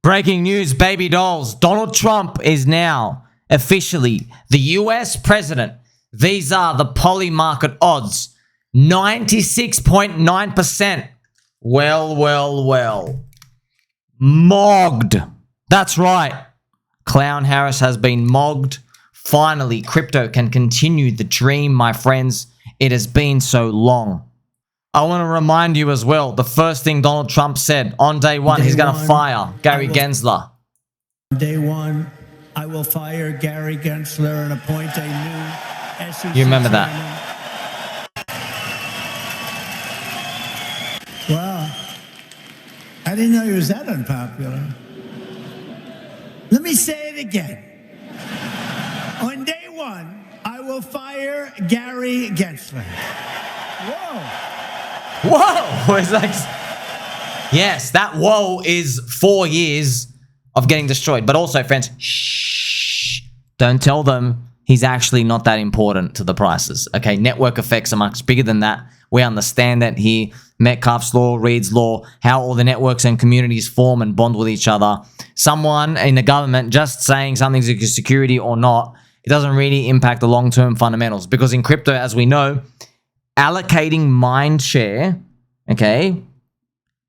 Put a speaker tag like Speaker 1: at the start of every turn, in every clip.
Speaker 1: Breaking news, baby dolls. Donald Trump is now officially the US president. These are the poly market odds. 96.9%. Well. Mogged. That's right. Clown Harris has been mogged. Finally, crypto can continue the dream, my friends. It has been so long. I want to remind you as well, the first thing Donald Trump said on day one, he's going to fire Gary Gensler.
Speaker 2: Day one, I will fire Gary Gensler and appoint a new SEC
Speaker 1: You remember that?
Speaker 2: Wow. I didn't know he was that unpopular. Let me say it again. On day one, I will fire Gary Gensler.
Speaker 1: Whoa! It's like, yes, that whoa is 4 years of getting destroyed. But also, friends, shh, don't tell them he's actually not that important to the prices. Okay, network effects are much bigger than that. We understand that here. Metcalfe's law, Reed's law, how all the networks and communities form and bond with each other. Someone in the government just saying something's a security or not, it doesn't really impact the long-term fundamentals. Because in crypto, as we know, allocating mind share, okay,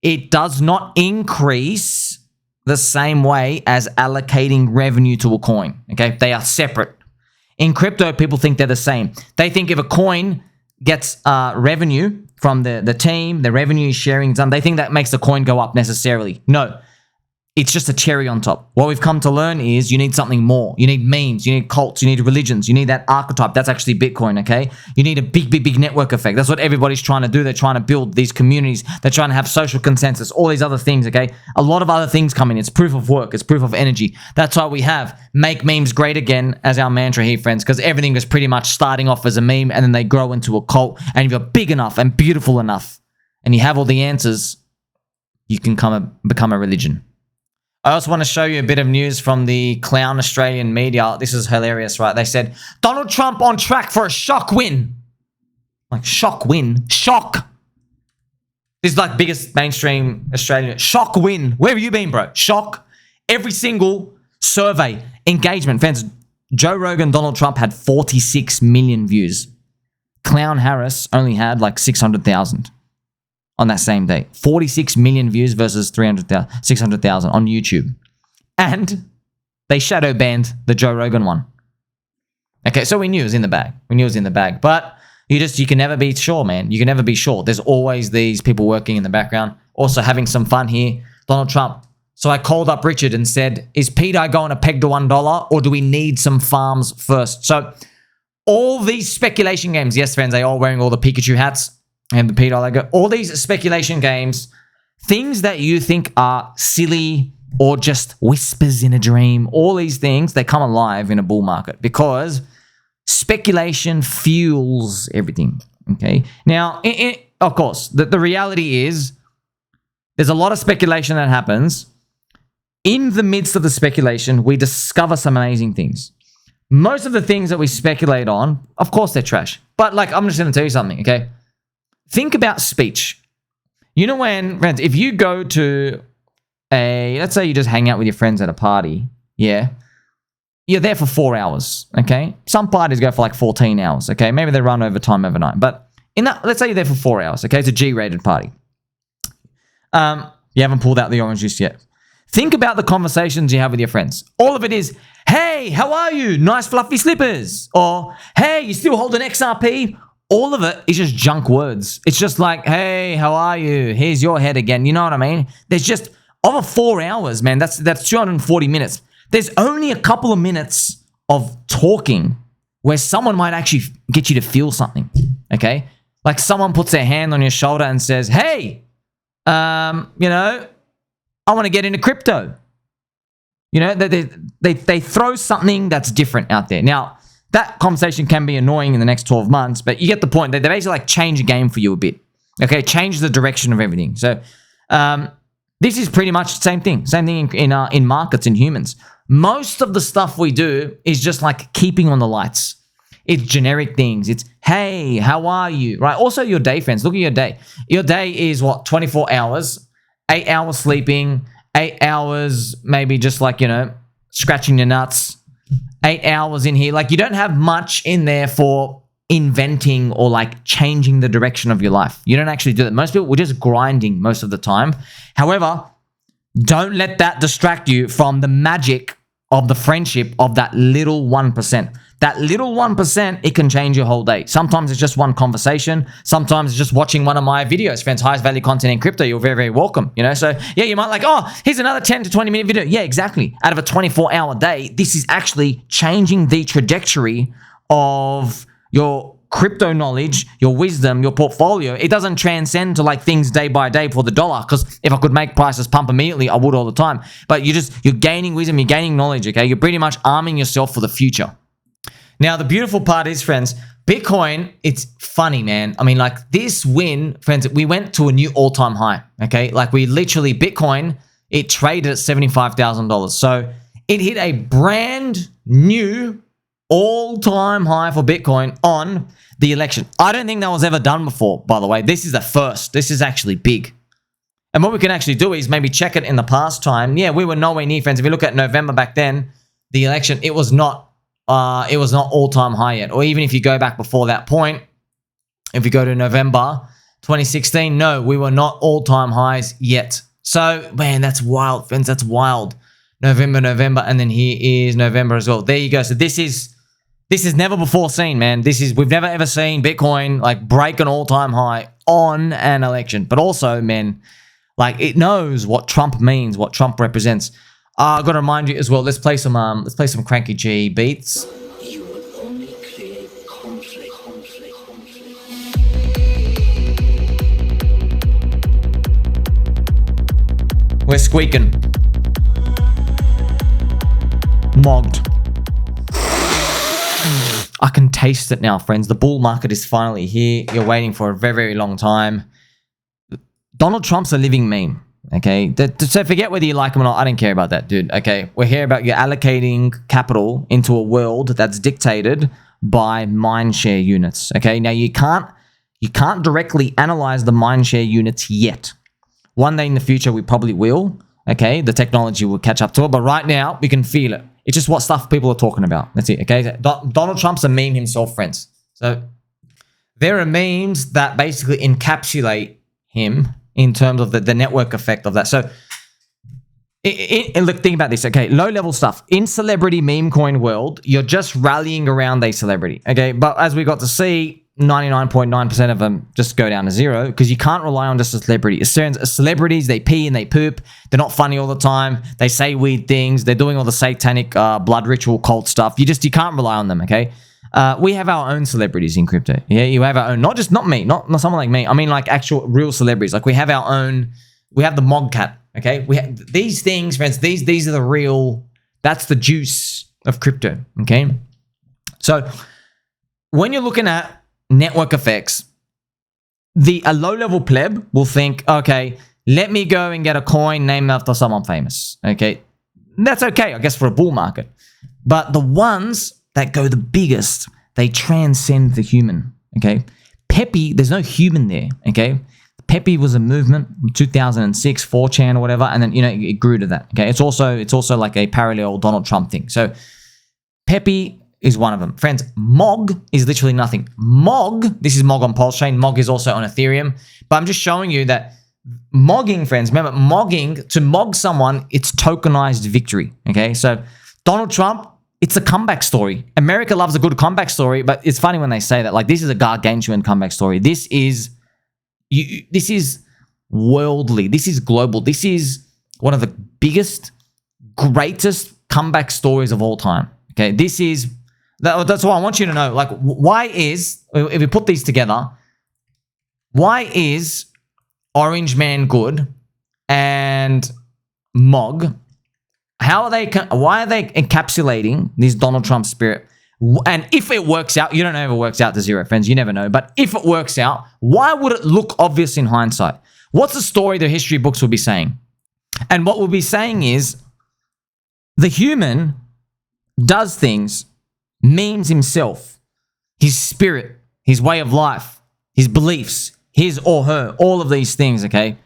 Speaker 1: it does not increase the same way as allocating revenue to a coin, okay? They are separate. In crypto, people think they're the same. They think if a coin gets revenue from the team, the revenue is sharing, they think that makes the coin go up necessarily. No. It's just a cherry on top. What we've come to learn is you need something more. You need memes, you need cults, you need religions, you need that archetype. That's actually Bitcoin, okay? You need a big network effect. That's what everybody's trying to do. They're trying to build these communities. They're trying to have social consensus, all these other things, okay? A lot of other things come in. It's proof of work. It's proof of energy. That's why we have make memes great again as our mantra here, friends, because everything is pretty much starting off as a meme and then they grow into a cult. And if you're big enough and beautiful enough and you have all the answers, you can become a religion. I also want to show you a bit of news from the clown Australian media. This is hilarious, right? They said, Donald Trump on track for a shock win. Like, shock win? Shock. This is like biggest mainstream Australian. Shock win. Where have you been, bro? Shock. Every single survey, engagement. Fans, Joe Rogan, Donald Trump had 46 million views. Clown Harris only had like 600,000. On that same day. 46 million views versus 600,000 on YouTube. And they shadow banned the Joe Rogan one. Okay, so we knew it was in the bag. But you can never be sure, man. You can never be sure. There's always these people working in the background. Also having some fun here. Donald Trump. So I called up Richard and said, is Peter going to peg to $1 or do we need some farms first? So all these speculation games, yes, friends, they all wearing all the Pikachu hats. And the Peter, like all these speculation games, things that you think are silly or just whispers in a dream, all these things, they come alive in a bull market because speculation fuels everything, okay? Now, of course, the reality is there's a lot of speculation that happens. In the midst of the speculation, we discover some amazing things. Most of the things that we speculate on, of course, they're trash. But like, I'm just going to tell you something, okay? Think about speech. You know when, friends, if you go to let's say you just hang out with your friends at a party, yeah, you're there for 4 hours, okay? Some parties go for like 14 hours, okay? Maybe they run overtime overnight, but in that, let's say you're there for 4 hours, okay? It's a G-rated party. You haven't pulled out the orange juice yet. Think about the conversations you have with your friends. All of it is, hey, how are you? Nice fluffy slippers. Or, hey, you still hold an XRP? All of it is just junk words. It's just like, hey, how are you? Here's your head again. You know what I mean? There's just, over 4 hours, man, that's 240 minutes. There's only a couple of minutes of talking where someone might actually get you to feel something, okay? Like someone puts their hand on your shoulder and says, hey, I want to get into crypto. You know, they throw something that's different out there. Now, that conversation can be annoying in the next 12 months, but you get the point. They basically like change the game for you a bit. Okay, change the direction of everything. So this is pretty much the same thing. Same thing in markets, in humans. Most of the stuff we do is just like keeping on the lights. It's generic things. It's, hey, how are you? Right? Also your day, friends. Look at your day. Your day is what? 24 hours, 8 hours sleeping, 8 hours, maybe just like, you know, scratching your nuts. 8 hours in here. Like, you don't have much in there for inventing or like changing the direction of your life. You don't actually do that. Most people were just grinding most of the time. However, don't let that distract you from the magic of the friendship of that little 1%. That little 1%, it can change your whole day. Sometimes it's just one conversation. Sometimes it's just watching one of my videos. Friends, highest value content in crypto. You're very, very welcome. You know, so yeah, you might like, oh, here's another 10 to 20 minute video. Yeah, exactly. Out of a 24-hour day, this is actually changing the trajectory of your crypto knowledge, your wisdom, your portfolio. It doesn't transcend to like things day by day for the dollar, because if I could make prices pump immediately, I would all the time. But you're gaining wisdom, you're gaining knowledge, okay? You're pretty much arming yourself for the future. Now, the beautiful part is, friends, Bitcoin, it's funny, man. I mean, like this win, friends, we went to a new all-time high, okay? Like we literally, Bitcoin, it traded at $75,000. So it hit a brand new all-time high for Bitcoin on the election. I don't think that was ever done before, by the way. This is the first. This is actually big. And what we can actually do is maybe check it in the past time. Yeah, we were nowhere near, friends. If you look at November back then, the election, it was not all-time high yet. Or even if you go back before that point, if you go to November 2016, no, we were not all-time highs yet. So, man, that's wild, friends. That's wild. November, and then here is November as well. There you go. So this is never before seen, man. We've never ever seen Bitcoin like break an all-time high on an election. But also, man, like it knows what Trump means, what Trump represents. I've got to remind you as well. Let's play some Cranky G beats.
Speaker 3: You will only create conflict.
Speaker 1: We're squeaking. Mogged. I can taste it now, friends. The bull market is finally here. You're waiting for a very, very long time. Donald Trump's a living meme. Okay, so forget whether you like him or not. I don't care about that, dude. Okay, we're here about you allocating capital into a world that's dictated by mindshare units. Okay, now you can't directly analyze the mindshare units yet. One day in the future, we probably will. Okay, the technology will catch up to it, but right now we can feel it. It's just what stuff people are talking about. That's it. Okay, Donald Trump's a meme himself, friends. So there are memes that basically encapsulate him in terms of the network effect of that. So look, think about this, okay? Low-level stuff. In celebrity meme coin world, you're just rallying around a celebrity, okay? But as we got to see, 99.9% of them just go down to zero because you can't rely on just a celebrity. Celebrities, they pee and they poop. They're not funny all the time. They say weird things. They're doing all the satanic blood ritual cult stuff. You can't rely on them, okay? We have our own celebrities in crypto. Yeah, you have our own, not me, not someone like me. I mean like actual real celebrities. Like we have our own, we have the Mogcat, okay? We have these things, friends, these are the real, that's the juice of crypto, okay? So when you're looking at network effects, a low-level pleb will think, okay, let me go and get a coin named after someone famous, okay? That's okay, I guess, for a bull market. But the ones that go the biggest, they transcend the human, okay? Pepe, there's no human there, okay? Pepe was a movement in 2006, 4chan or whatever, and then, you know, it grew to that, okay? It's also like a parallel Donald Trump thing. So Pepe is one of them. Friends, Mog is literally nothing. Mog, this is Mog on PulseChain. Mog is also on Ethereum. But I'm just showing you that mogging, friends, remember, mogging, to mog someone, it's tokenized victory, okay? So Donald Trump, it's a comeback story. America loves a good comeback story, but it's funny when they say that. Like, this is a gargantuan comeback story. This is worldly. This is global. This is one of the biggest, greatest comeback stories of all time, okay? That's why I want you to know, like, why is, if we put these together, why is Orange Man good and Mog, why are they encapsulating this Donald Trump spirit? And if it works out, you don't know if it works out to zero, friends, you never know, but if it works out, why would it look obvious in hindsight? What's the story the history books will be saying? And what we'll be saying is the human does things, memes himself, his spirit, his way of life, his beliefs, his or her, all of these things, okay?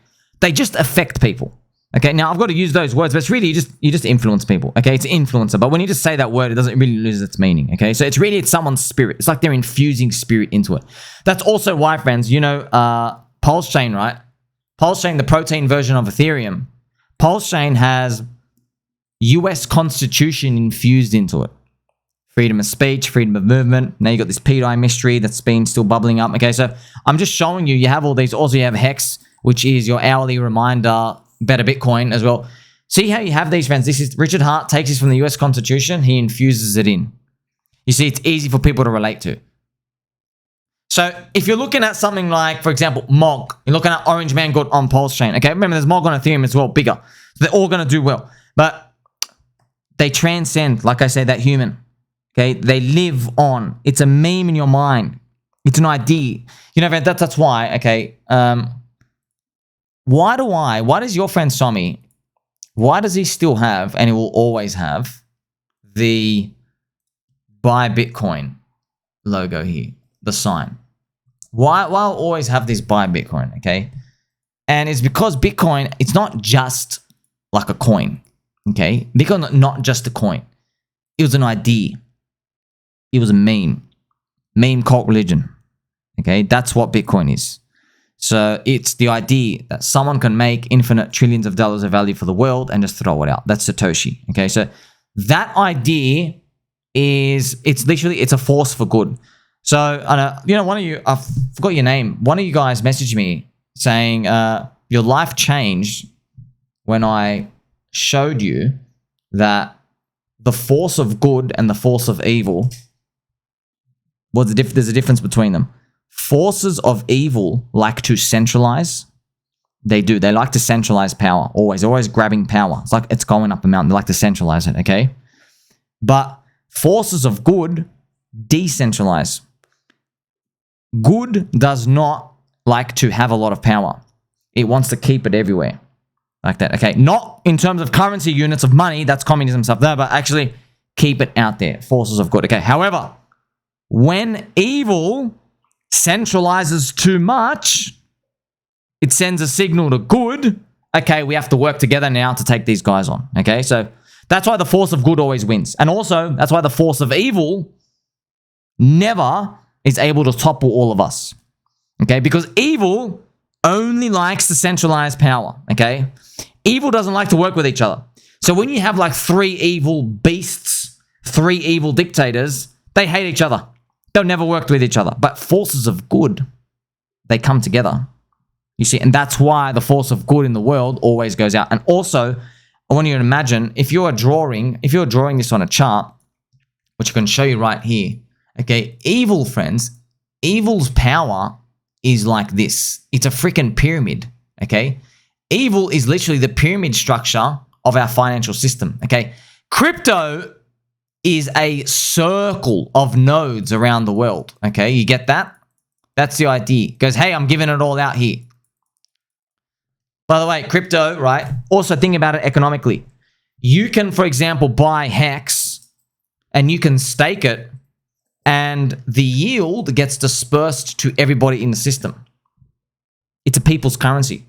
Speaker 1: They just affect people, Okay, now I've got to use those words, but it's really you just influence people. Okay, it's an influencer, but when you just say that word, it doesn't really lose its meaning. Okay, so it's someone's spirit. It's like they're infusing spirit into it. That's also why, friends, you know, PulseChain, right? PulseChain, the protein version of Ethereum. PulseChain has US Constitution infused into it. Freedom of speech, freedom of movement. Now you got this PDI mystery that's been still bubbling up. Okay, so I'm just showing you have all these. Also, you have Hex, which is your hourly reminder. Better Bitcoin as well. See how you have these, friends? This is Richard Hart takes this from the US Constitution. He infuses it in. You see, it's easy for people to relate to. So if you're looking at something like, for example, MOG, you're looking at Orange Man Good on PulseChain. Okay, remember there's MOG on Ethereum as well, bigger. So they're all going to do well. But they transcend, like I say, that human. Okay, they live on. It's a meme in your mind. It's an idea. You know, that's why, okay, why does your friend Somi, why does he still have, and he will always have, the Buy Bitcoin logo here, the sign? Why always have this Buy Bitcoin, okay? And it's because Bitcoin, it's not just like a coin, okay? Bitcoin, not just a coin. It was an idea. It was a meme cult religion, okay? That's what Bitcoin is. So it's the idea that someone can make infinite trillions of dollars of value for the world and just throw it out. That's Satoshi. Okay, so that idea is, it's a force for good. So, you know, one of you, I forgot your name. One of you guys messaged me saying, your life changed when I showed you that the force of good and the force of evil, there's a difference between them. Forces of evil like to centralize. They do. They like to centralize power. Always grabbing power. It's like it's going up a mountain. They like to centralize it, okay? But forces of good decentralize. Good does not like to have a lot of power. It wants to keep it everywhere. Like that, okay? Not in terms of currency units of money. That's communism stuff there, but actually keep it out there. Forces of good, okay? However, when evil centralizes too much, it sends a signal to good. Okay, we have to work together now to take these guys on. Okay, so that's why the force of good always wins. And also, that's why the force of evil never is able to topple all of us. Okay, because evil only likes to centralize power. Okay, evil doesn't like to work with each other. So when you have like 3 evil beasts, 3 evil dictators, they hate each other. They'll never work with each other. But forces of good, they come together. You see, and that's why the force of good in the world always goes out. And also, I want you to imagine, if you're drawing this on a chart, which I can show you right here, okay, evil, friends, evil's power is like this. It's a freaking pyramid, okay? Evil is literally the pyramid structure of our financial system, okay? Crypto is a circle of nodes around the world, okay? You get that? That's the idea. It goes, hey, I'm giving it all out here. By the way, crypto, right? Also think about it economically. You can, for example, buy Hex and you can stake it and the yield gets dispersed to everybody in the system. It's a people's currency.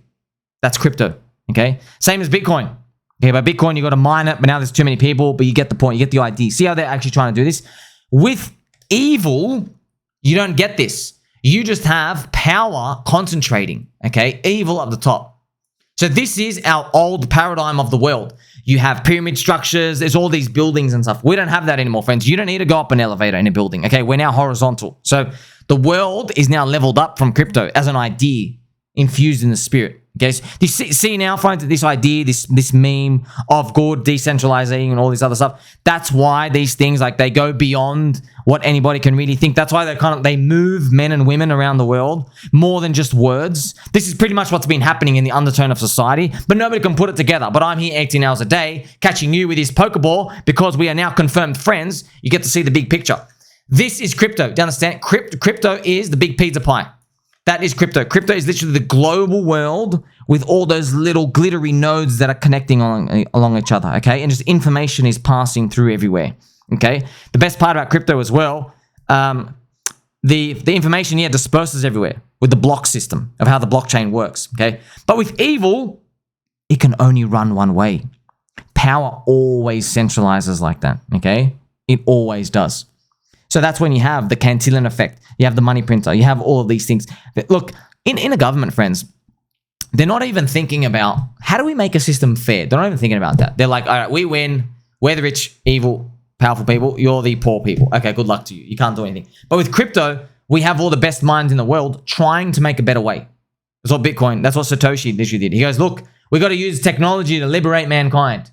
Speaker 1: That's crypto, okay? Same as Bitcoin. Okay, by Bitcoin, you got to mine it, but now there's too many people, but you get the point, you get the idea. See how they're actually trying to do this? With evil, you don't get this. You just have power concentrating, okay? Evil at the top. So this is our old paradigm of the world. You have pyramid structures, there's all these buildings and stuff. We don't have that anymore, friends. You don't need to go up an elevator in a building, okay? We're now horizontal. So the world is now leveled up from crypto as an idea infused in the spirit. Okay, so you see now, find this idea, this meme of good decentralizing and all this other stuff. That's why these things, like, they go beyond what anybody can really think. That's why they move men and women around the world more than just words. This is pretty much what's been happening in the undertone of society, but nobody can put it together. But I'm here 18 hours a day catching you with this Pokeball because we are now confirmed friends. You get to see the big picture. This is crypto. Do you understand? Crypto is the big pizza pie. That is crypto. Crypto is literally the global world with all those little glittery nodes that are connecting along each other, okay? And just information is passing through everywhere, okay? The best part about crypto as well, the information here disperses everywhere with the block system of how the blockchain works, okay? But with evil, it can only run one way. Power always centralizes like that, okay? It always does. So that's when you have the Cantillon effect. You have the money printer. You have all of these things. Look, in a government, friends, they're not even thinking about how do we make a system fair. They're not even thinking about that. They're like, all right, we win. We're the rich, evil, powerful people. You're the poor people. Okay, good luck to you. You can't do anything. But with crypto, we have all the best minds in the world trying to make a better way. That's what Bitcoin, that's what Satoshi literally did. He goes, look, we got to use technology to liberate mankind.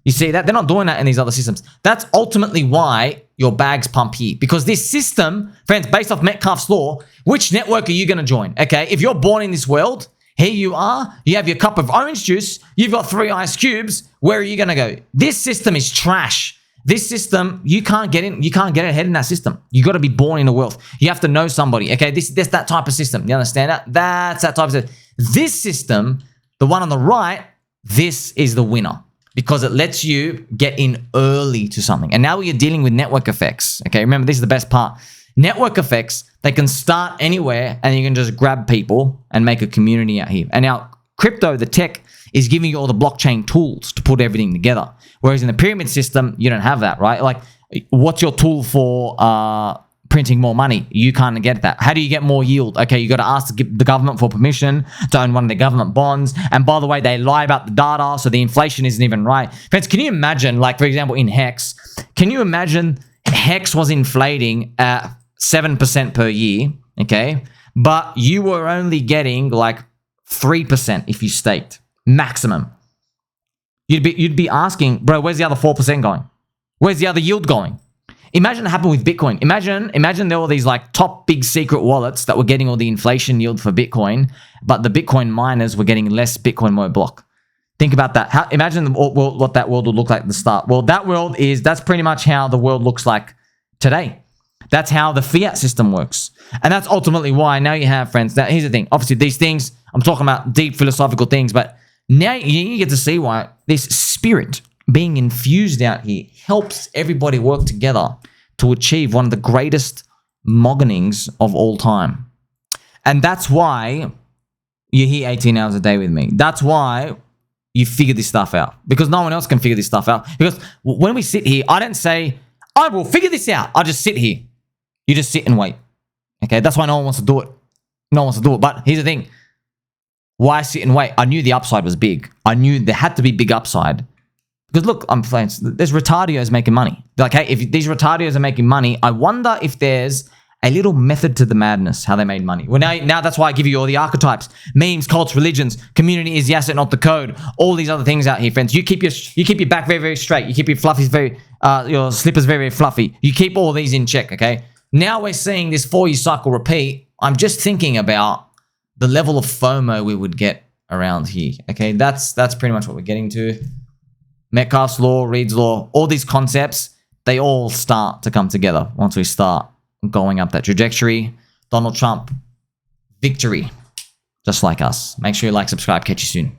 Speaker 1: You see that? They're not doing that in these other systems. That's ultimately why your bags pump here. Because this system, friends, based off Metcalfe's law, which network are you going to join? Okay, if you're born in this world, here you are, you have your cup of orange juice, you've got 3 ice cubes, where are you going to go? This system is trash. This system, you can't get in, you can't get ahead in that system. You got to be born in the wealth. You have to know somebody. Okay, this that type of system. You understand that? That's that type of system. This system, the one on the right, this is the winner. Because it lets you get in early to something. And now you're dealing with network effects. Okay, remember, this is the best part. Network effects, they can start anywhere and you can just grab people and make a community out here. And now crypto, the tech, is giving you all the blockchain tools to put everything together. Whereas in the pyramid system, you don't have that, right? Like, what's your tool for printing more money? You can't get that. How do you get more yield? Okay, you got to ask the government for permission to own one of the government bonds. And by the way, they lie about the data, so the inflation isn't even right. Friends, can you imagine, like, for example, in Hex, can you imagine Hex was inflating at 7% per year, okay? But you were only getting like 3% if you staked, maximum. You'd be asking, bro, where's the other 4% going? Where's the other yield going? Imagine it happened with Bitcoin. Imagine there were these like top big secret wallets that were getting all the inflation yield for Bitcoin, but the Bitcoin miners were getting less Bitcoin per block. Think about that. Imagine what that world would look like at the start. Well, that's pretty much how the world looks like today. That's how the fiat system works. And that's ultimately why now you have, friends. Now, here's the thing. Obviously, these things, I'm talking about deep philosophical things, but now you get to see why this spirit being infused out here helps everybody work together to achieve one of the greatest moggenings of all time. And that's why you're here 18 hours a day with me. That's why you figure this stuff out. Because no one else can figure this stuff out. Because when we sit here, I don't say, I will figure this out. I just sit here. You just sit and wait. Okay, that's why no one wants to do it. No one wants to do it. But here's the thing. Why sit and wait? I knew the upside was big. I knew there had to be big upside. Because look, there's retardios making money. Like, hey, if these retardios are making money, I wonder if there's a little method to the madness, how they made money. Well, now that's why I give you all the archetypes, memes, cults, religions, community is the asset, not the code. All these other things out here, friends. You keep your back very, very straight. You keep your your slippers very, very fluffy. You keep all these in check, okay? Now we're seeing this 4-year cycle repeat. I'm just thinking about the level of FOMO we would get around here, okay? That's pretty much what we're getting to. Metcalfe's law, Reed's law, all these concepts, they all start to come together once we start going up that trajectory. Donald Trump, victory, just like us. Make sure you like, subscribe, catch you soon.